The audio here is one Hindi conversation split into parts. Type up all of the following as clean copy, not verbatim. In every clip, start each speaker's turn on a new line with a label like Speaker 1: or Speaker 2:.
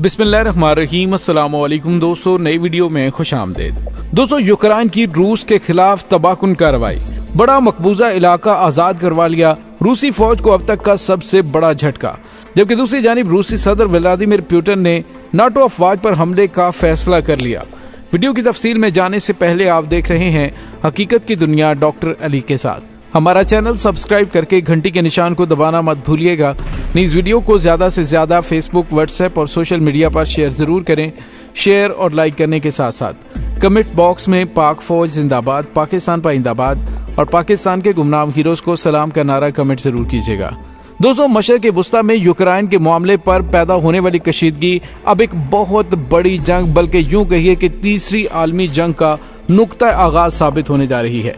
Speaker 1: बिस्मिल्लाहिर्रहमानिर्रहीम। अस्सलाम वालेकुम दोस्तों, नई वीडियो में खुशामदीद। दोस्तों, यूक्रेन की रूस के खिलाफ तबाहकुन कार्रवाई, बड़ा मकबूजा इलाका आजाद करवा लिया। रूसी फौज को अब तक का सबसे बड़ा झटका। जबकि दूसरी जानिब रूसी सदर व्लादिमीर पुतिन ने नाटो अफवाज पर हमले का फैसला कर लिया। वीडियो की तफसील में जाने से पहले आप देख रहे हैं हकीकत की दुनिया डॉक्टर अली के साथ। हमारा चैनल सब्सक्राइब करके घंटी के निशान को दबाना मत भूलिएगा। इस वीडियो को ज्यादा से ज्यादा फेसबुक, व्हाट्सएप और सोशल मीडिया पर शेयर जरूर करें। शेयर और लाइक करने के साथ साथ कमेंट बॉक्स में पाक फौज जिंदाबाद, पाकिस्तान पाइंदाबाद और पाकिस्तान के गुमनाम हीरोज को सलाम का नारा कमेंट जरूर कीजिएगा। दोस्तों, मशरक़ वुस्ता में यूक्रेन के मामले पर पैदा होने वाली कशीदगी अब एक बहुत बड़ी जंग, बल्कि यूं कहिए कि तीसरी आलमी जंग का नुक्ता आगाज साबित होने जा रही है।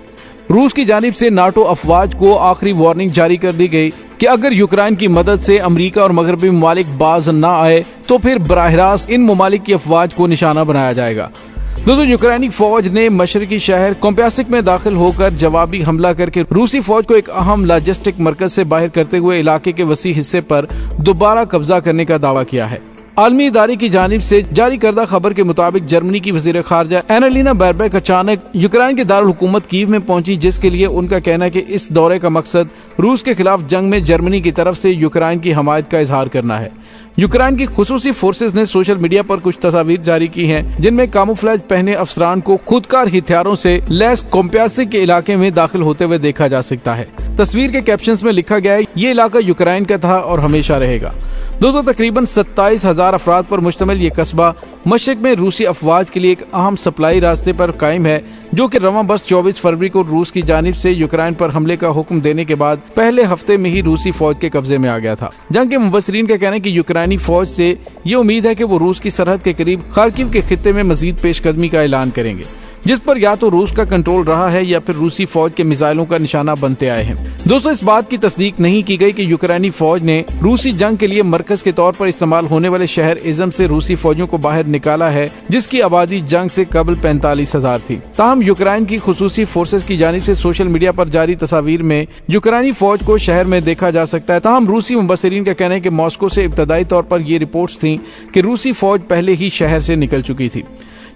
Speaker 1: रूस की जानिब से नाटो अफवाज को आखिरी वार्निंग जारी कर दी गई कि अगर यूक्रेन की मदद से अमेरिका और मगरबी ममालिक बाज न आए तो फिर बराह रास्त इन ममालिक की अफवाज को निशाना बनाया जाएगा। दोस्तों, यूक्रेनी फौज ने मशरकी शहर कोम्पियासिक में दाखिल होकर जवाबी हमला करके रूसी फौज को एक अहम लॉजिस्टिक मरकज से बाहर करते हुए इलाके के वसी हिस्से पर दोबारा कब्जा करने का दावा किया है। आलमी इदारे की जानिब से जारी करदा खबर के मुताबिक जर्मनी की वजीर खारजा एनालिना बैरबैक अचानक यूक्रेन के दारुल हुकूमत कीव में पहुंची, जिसके लिए उनका कहना है कि इस दौरे का मकसद रूस के खिलाफ जंग में जर्मनी की तरफ से यूक्रेन की हमायत का इजहार करना है। यूक्रेन की खुसूसी फोर्सेज ने सोशल मीडिया पर कुछ तस्वीर जारी की हैं, जिनमें कामोफ्लेज पहने अफसरान को खुदकार हथियारों से लैस कोम्पियासिक के इलाके में दाखिल होते हुए देखा जा सकता है। तस्वीर के कैप्शंस में लिखा गया है, ये इलाका यूक्रेन का था और हमेशा रहेगा। दोस्तों, तकरीबन 27,000 अफराद पर मुश्तमिल ये कस्बा मशरक में रूसी अफवाज के लिए एक अहम सप्लाई रास्ते पर कायम है, जो कि रवां बस 24 फरवरी को रूस की जानिब से यूक्रेन पर हमले का हुक्म देने के बाद पहले हफ्ते में ही रूसी फौज के कब्जे में आ गया था। जंग के मुबस्सिरीन का कहना है कि यूक्रेनी फौज से ये उम्मीद है कि वो रूस की सरहद के करीब खार्किव के खित्ते में मजीद पेशकदमी का ऐलान करेंगे, जिस पर या तो रूस का कंट्रोल रहा है या फिर रूसी फौज के मिसाइलों का निशाना बनते आए हैं। दोस्तों, इस बात की तस्दीक नहीं की गई कि यूक्रेनी फौज ने रूसी जंग के लिए मरकज के तौर पर इस्तेमाल होने वाले शहर इज़म से रूसी फौजियों को बाहर निकाला है, जिसकी आबादी जंग से कबल 45,000 थी। ताहम यूक्रेन की खुसूसी फोर्सेज की जानिब से सोशल मीडिया पर जारी तस्वीर में यूक्रेनी फौज को शहर में देखा जा सकता है। ताहम रूसी मुबस्सिरीन का कहना है कि मॉस्को से इब्तदाई तौर पर ये रिपोर्ट्स थी कि रूसी फौज पहले ही शहर से निकल चुकी थी।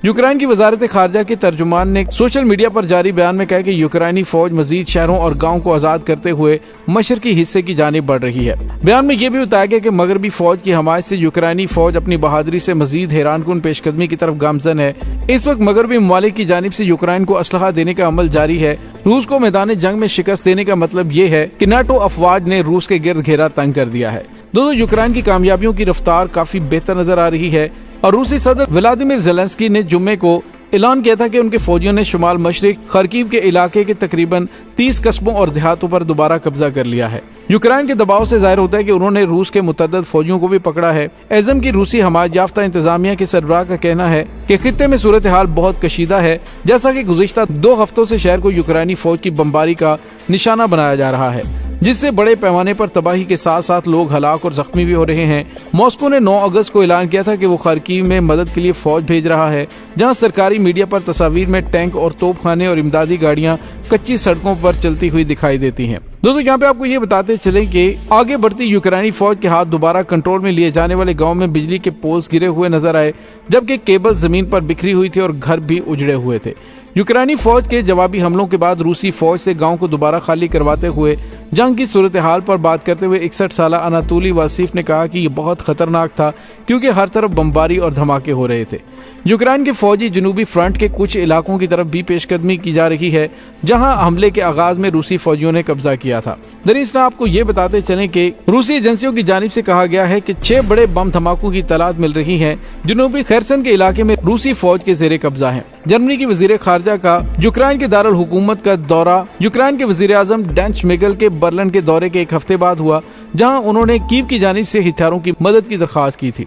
Speaker 1: यूक्रेन की वजारत खारजा के तर्जुमान ने सोशल मीडिया पर जारी बयान में कहा कि यूक्रेनी फौज मजीद शहरों और गांवों को आजाद करते हुए मशरकी हिस्से की जानिब बढ़ रही है। बयान में यह भी बताया गया कि मगरबी फौज की हमायत से यूक्रेनी फौज अपनी बहादुरी से मजीद हैरानकुन पेशकदमी की तरफ गामजन है। इस वक्त मगरबी ममालिक की जानिब से यूक्रेन को असलहा देने का अमल जारी है। रूस को मैदान जंग में शिकस्त देने का मतलब ये है कि नाटो अफवाज ने रूस के गिर्द घेरा तंग कर दिया है। दोस्तों, यूक्रेन की कामयाबियों की रफ्तार काफी बेहतर नजर आ रही है और रूसी सदर व्लादिमीर ज़ेलेंस्की ने जुम्मे को ऐलान किया था कि उनके फौजियों ने शुमाल मशरिक खार्किव के इलाके के तकरीबन 30 कस्बों और देहातों पर दोबारा कब्जा कर लिया है। यूक्रेन के दबाव से जाहिर होता है कि उन्होंने रूस के मुतअद्दिद फौजियों को भी पकड़ा है। एज़म की रूसी हमायत याफ्ता इंतजामिया के सरबराह का कहना है कि खित्ते में सूरत हाल बहुत कशीदा है, जैसा कि गुज़िश्ता 2 हफ्तों से शहर को यूक्रेनी फौज की बमबारी का निशाना बनाया जा रहा है, जिससे बड़े पैमाने पर तबाही के साथ साथ लोग हलाक और जख्मी भी हो रहे हैं। मॉस्को ने 9 अगस्त को ऐलान किया था कि वो खार्किव में मदद के लिए फौज भेज रहा है, जहां सरकारी मीडिया पर तस्वीर में टैंक और तोपखाने और इमदादी गाड़ियां कच्ची सड़कों पर चलती हुई दिखाई देती हैं। दोस्तों, यहाँ पे आपको ये बताते चलें कि आगे बढ़ती यूक्रेनी फौज के हाथ दोबारा कंट्रोल में लिए जाने वाले गाँव में बिजली के पोल्स गिरे हुए नजर आए, जबकि केबल जमीन पर बिखरी हुई थी और घर भी उजड़े हुए थे। यूक्रेनी फौज के जवाबी हमलों के बाद रूसी फौज से गांव को दोबारा खाली करवाते हुए जंग की सूरत हाल पर बात करते हुए 61 साला अनातोली वासिफ ने कहा कि ये बहुत खतरनाक था, क्योंकि हर तरफ बमबारी और धमाके हो रहे थे। यूक्रेन के फौजी जनूबी फ्रंट के कुछ इलाकों की तरफ भी पेशकदमी की जा रही है, जहां हमले के आगाज में रूसी फौजियों ने कब्जा किया था। दरअसल आपको ये बताते चलें कि रूसी एजेंसियों की जानिब से कहा गया है कि 6 बड़े बम धमाकों की तलाश मिल रही है, जनूबी खैरसन के इलाके में रूसी फौज के जेरे कब्जा है। जर्मनी की वजीर खारजा का यूक्रेन के दारुल हुकूमत का दौरा यूक्रेन के वजीर आजम डैन श्मिगल के बर्लिन के दौरे के 1 हफ्ते बाद हुआ, जहां उन्होंने कीव की जानिब से हथियारों की मदद की दरख्वास्त की थी।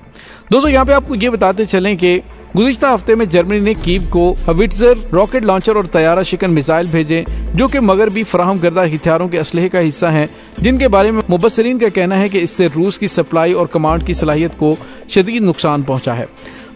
Speaker 1: दोस्तों, यहाँ पे आपको ये बताते चलें कि गुज़िश्ता हफ्ते में जर्मनी ने कीव को हविट्जर, रॉकेट लॉन्चर और तैयारा शिकन मिसाइल भेजे, जो कि मगरबी फराहम करदा हथियारों के असलहे का हिस्सा हैं, जिनके बारे में मुबस्सिरीन का कहना है कि इससे रूस की सप्लाई और कमांड की सलाहियत को शदीद नुकसान पहुंचा है।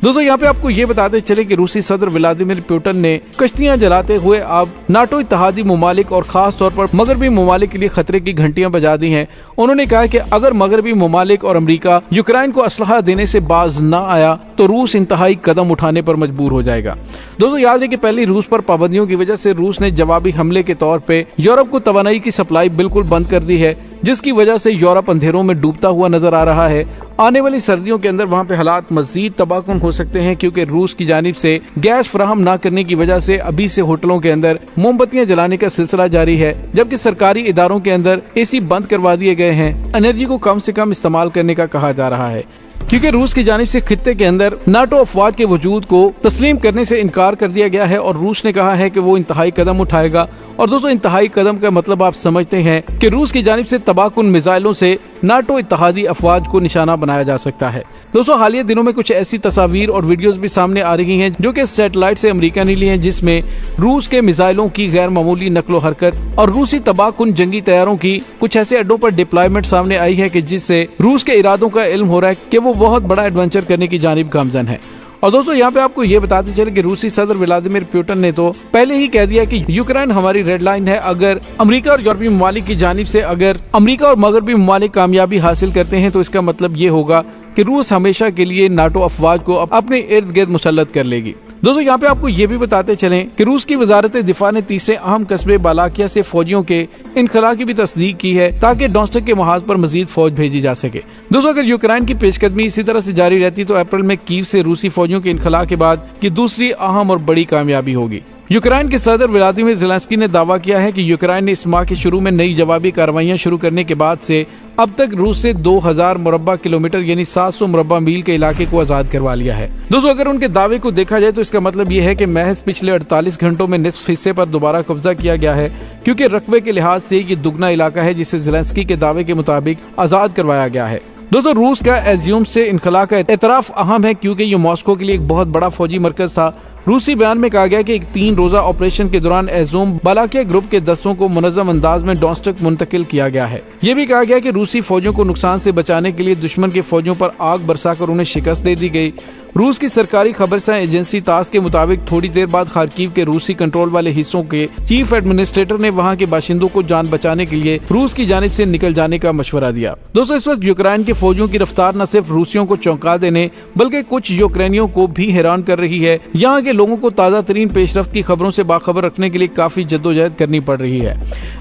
Speaker 1: दोस्तों यहाँ पे आपको ये बताते चले कि रूसी सदर व्लादिमीर पुतिन ने कश्तियां जलाते हुए अब नाटो इत्तेहादी ममालिक और खास तौर पर मगरबी ममालिक के लिए खतरे की घंटियां बजा दी हैं। उन्होंने कहा कि अगर मगरबी ममालिक और अमेरिका यूक्रेन को असलहा देने से बाज न आया तो रूस इंतहाई कदम उठाने पर मजबूर हो जाएगा। दोस्तों याद है कि पहले रूस पर पाबंदियों की वजह से रूस ने जवाबी हमले के तौर पे यूरोप को तवानाई की सप्लाई बिल्कुल बंद कर दी है, जिसकी वजह से यूरोप अंधेरों में डूबता हुआ नजर आ रहा है। आने वाली सर्दियों के अंदर वहाँ पे हालात मजीद तबाहकुन हो सकते हैं, क्योंकि रूस की जानिब से गैस फराहम न करने की वजह से अभी से होटलों के अंदर मोमबत्तियां जलाने का सिलसिला जारी है, जबकि सरकारी इदारों के अंदर एसी बंद करवा दिए गए हैं। एनर्जी को कम से कम इस्तेमाल करने का कहा जा रहा है, क्योंकि रूस की जानिब से खित्ते के अंदर नाटो अफवाज के वजूद को तस्लीम करने से इनकार कर दिया गया है और रूस ने कहा है कि वो इंतहाई कदम उठाएगा। और दोस्तों इंतहाई कदम का मतलब आप समझते हैं कि रूस की जानिब से तबाहकुन मिसाइलों से नाटो इत्तेहादी अफवाज को निशाना बनाया जा सकता है। दोस्तों हालिया दिनों में कुछ ऐसी तस्वीर और वीडियोस भी सामने आ रही हैं जो कि सैटेलाइट से अमेरिका ने ली हैं, जिसमें रूस के मिसाइलों की गैर मामूली नकलो हरकत और रूसी तबाहकुन जंगी तैयारों की कुछ ऐसे अड्डों पर डिप्लॉयमेंट सामने आई है कि जिससे रूस के इरादों का इल्म हो रहा है कि वो बहुत बड़ा एडवेंचर करने की जानिब गामजन है। और दोस्तों यहाँ पे आपको ये बताते चले कि रूसी सदर व्लादिमीर पुतिन ने तो पहले ही कह दिया कि यूक्रेन हमारी रेड लाइन है। अगर अमेरिका और यूरोपीय ममालिक की जानिब से अगर अमेरिका और मगरबी ममालिक कामयाबी हासिल करते हैं तो इसका मतलब ये होगा कि रूस हमेशा के लिए नाटो अफवाज को अपने इर्द गिर्द मुसल्लत कर लेगी। दोस्तों यहाँ पे आपको ये भी बताते चलें कि रूस की वजारत दिफा ने तीसरे अहम कस्बे बालाकिया से फौजियों के इनखला की भी तस्दीक की है, ताकि डोनेट्स्क के महाज पर मजीद फौज भेजी जा सके। दोस्तों अगर यूक्रेन की पेशकदमी इसी तरह से जारी रहती तो अप्रैल में कीव से रूसी फौजियों के इनखला के बाद ये दूसरी अहम और बड़ी कामयाबी होगी। यूक्रेन के सदर व्लादिमीर ज़ेलेंस्की ने दावा किया है कि यूक्रेन ने इस माह के शुरू में नई जवाबी कार्रवाइयां शुरू करने के बाद से अब तक रूस से 2000 मुरब्बा किलोमीटर यानी 700 मुरब्बा मील के इलाके को आजाद करवा लिया है। दोस्तों अगर उनके दावे को देखा जाए तो इसका मतलब ये है कि महज पिछले 48 घंटों में निस्फ हिस्से पर दोबारा कब्जा किया गया है, क्योंकि रकबे के लिहाज से ये दुगना इलाका है जिसे ज़ेलेंस्की के दावे के मुताबिक आजाद करवाया गया है। दोस्तों रूस का एज्यूम से इनखला का एतराफ अहम है, क्योंकि ये मॉस्को के लिए एक बहुत बड़ा फौजी मरकज था। रूसी बयान में कहा गया कि एक 3 रोजा ऑपरेशन के दौरान एजोम बालाकिया ग्रुप के दस्तों को मुनज़्ज़म अंदाज में डोनेट्स्क मुंतकिल किया गया है। ये भी कहा गया कि रूसी फौजियों को नुकसान से बचाने के लिए दुश्मन के फौजियों पर आग बरसाकर उन्हें शिकस्त दे दी गई। रूस की सरकारी खबरसां एजेंसी तास के मुताबिक थोड़ी देर बाद खार्किव के रूसी कंट्रोल वाले हिस्सों के चीफ एडमिनिस्ट्रेटर ने वहां के बाशिंदों को जान बचाने के लिए रूस की जानिब से निकल जाने का मशवरा दिया। दोस्तों इस वक्त यूक्रेन के फौजियों की रफ्तार न सिर्फ रूसियों को चौंका देने बल्कि कुछ यूक्रेनियों को भी हैरान कर रही है। यहाँ के लोगों को ताज़ा तरीन पेशरफ्त की खबरों से बाखबर रखने के लिए काफी जद्दोजहद करनी पड़ रही है।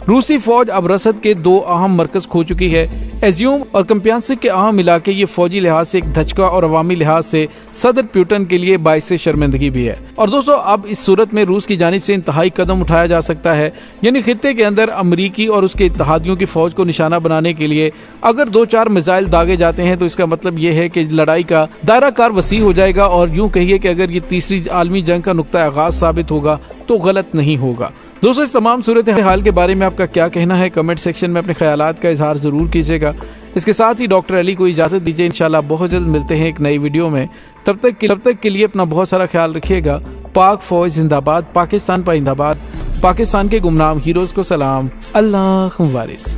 Speaker 1: रूसी फौज अब रसद के 2 अहम मरकज खो चुकी है। एज्यूम और कम्पियांस्क के अहम इलाके ये फौजी लिहाज से एक धचका और अवामी लिहाज से सदर पुतिन के लिए बाइस शर्मिंदगी भी है। और दोस्तों अब इस सूरत में रूस की जानिब से इंतहाई कदम उठाया जा सकता है, यानी खित्ते के अंदर अमरीकी और उसके इत्तेहादियों की फौज को निशाना बनाने के लिए अगर 2-4 मिसाइल दागे जाते हैं तो इसका मतलब ये है कि लड़ाई का दायरा कार वसी हो जाएगा। और यूं कहिए कि अगर ये तीसरी आलमी जंग का नुक्ता आगाज साबित होगा तो गलत नहीं होगा। दोस्तों इस तमाम सूरत हाल के बारे में आपका क्या कहना है, कमेंट सेक्शन में अपने ख्यालात का इजहार जरूर कीजिएगा। इसके साथ ही डॉक्टर अली को इजाजत दीजिए, इंशाल्लाह बहुत जल्द मिलते हैं एक नई वीडियो में। तब तक के लिए अपना बहुत सारा ख्याल रखिएगा। पाक फौज जिंदाबाद, पाकिस्तान पाइंदाबाद, पाकिस्तान के गुमनाम हीरोज को सलाम, अल्लाह वारिस।